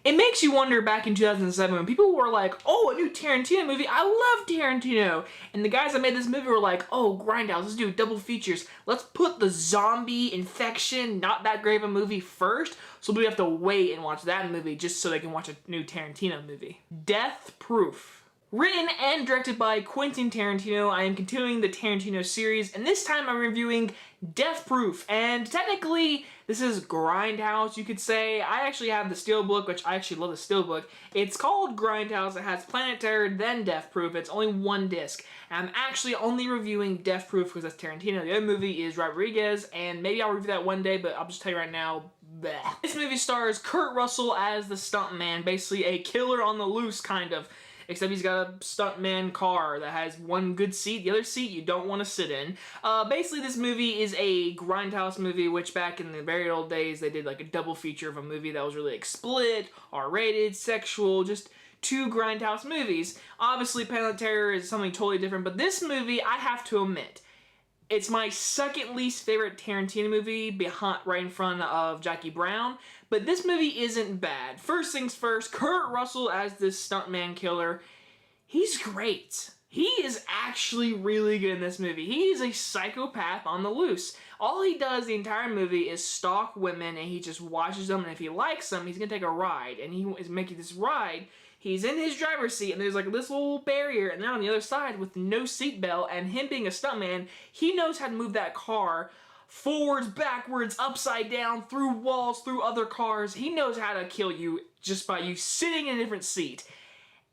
It makes you wonder back in 2007 when people were like, oh, a new Tarantino movie, I love Tarantino. And the guys that made this movie were like, oh, Grindhouse, let's do double features. Let's put the zombie infection, not that great of a movie first, so we have to wait and watch that movie just so they can watch a new Tarantino movie. Death Proof. Written and directed by Quentin Tarantino, I am continuing the Tarantino series, and this time I'm reviewing Death Proof. And technically, this is Grindhouse, you could say. I actually have the Steelbook, which I actually love the Steelbook. It's called Grindhouse. It has Planet Terror, then Death Proof. It's only one disc. And I'm actually only reviewing Death Proof because that's Tarantino. The other movie is Rodriguez, and maybe I'll review that one day, but I'll just tell you right now, bleh. This movie stars Kurt Russell as the stuntman, basically a killer on the loose, kind of. Except he's got a stuntman car that has one good seat, the other seat you don't want to sit in. Basically, this movie is a Grindhouse movie, which back in the very old days, they did like a double feature of a movie that was really explicit, R-rated, sexual, just two Grindhouse movies. Obviously, Planet Terror is something totally different, but this movie, I have to admit, it's my second least favorite Tarantino movie, right in front of Jackie Brown, but this movie isn't bad. First things first, Kurt Russell as this stuntman killer, he's great. He is actually really good in this movie. He is a psychopath on the loose. All he does the entire movie is stalk women, and he just watches them, and if he likes them, he's gonna take a ride, and he is making this ride. He's in his driver's seat, and there's like this little barrier, and then on the other side with no seatbelt, and him being a stuntman, he knows how to move that car forwards, backwards, upside down, through walls, through other cars. He knows how to kill you just by you sitting in a different seat.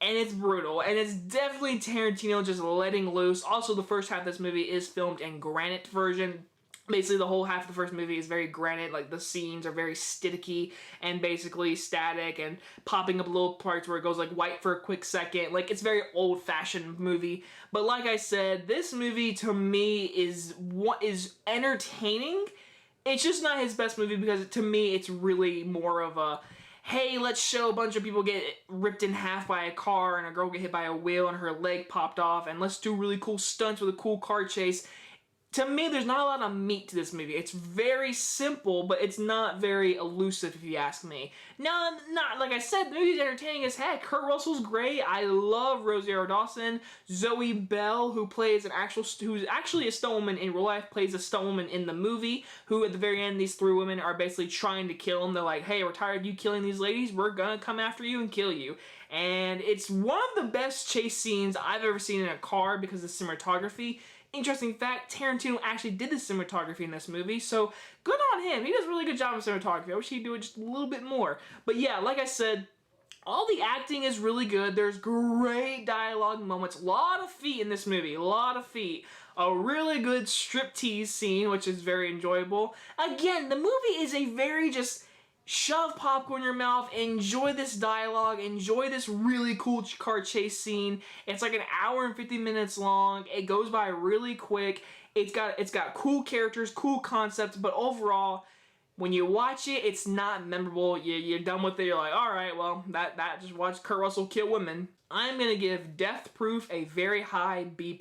And it's brutal, and it's definitely Tarantino just letting loose. Also, the first half of this movie is filmed in granite version. Basically, the whole half of the first movie is very granite, like the scenes are very staticky and basically static and popping up little parts where it goes like white for a quick second. Like, it's very old-fashioned movie. But like I said, this movie to me is what is entertaining. It's just not his best movie because to me it's really more of a, hey, let's show a bunch of people get ripped in half by a car and a girl get hit by a wheel and her leg popped off, and let's do really cool stunts with a cool car chase. To me, there's not a lot of meat to this movie. It's very simple, but it's not very elusive, if you ask me. Now, like I said, the movie's entertaining as heck. Kurt Russell's great. I love Rosario Dawson. Zoe Bell, who's actually a stuntwoman in real life, plays a stuntwoman in the movie, who at the very end, these three women are basically trying to kill him. They're like, hey, we're tired of you killing these ladies. We're gonna come after you and kill you. And it's one of the best chase scenes I've ever seen in a car because of the cinematography. Interesting fact, Tarantino actually did the cinematography in this movie, so good on him. He does a really good job of cinematography. I wish he'd do it just a little bit more. But yeah, like I said, all the acting is really good. There's great dialogue moments. A lot of feet in this movie. A lot of feet. A really good striptease scene, which is very enjoyable. Again, the movie is a very just shove popcorn in your mouth, enjoy this dialogue, enjoy this really cool car chase scene. It's like an hour and 50 minutes long. It goes by really quick. It's got cool characters, cool concepts, but overall, when you watch it, it's not memorable. You're done with it. You're like, all right, well, that just watched Kurt Russell kill women. I'm gonna give Death Proof a very high B+.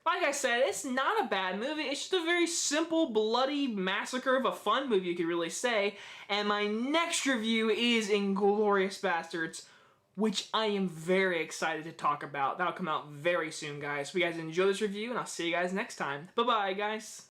Like I said, it's not a bad movie. It's just a very simple, bloody massacre of a fun movie, you could really say. And my next review is Inglourious Basterds, which I am very excited to talk about. That'll come out very soon, guys. So you guys enjoy this review, and I'll see you guys next time. Bye-bye, guys.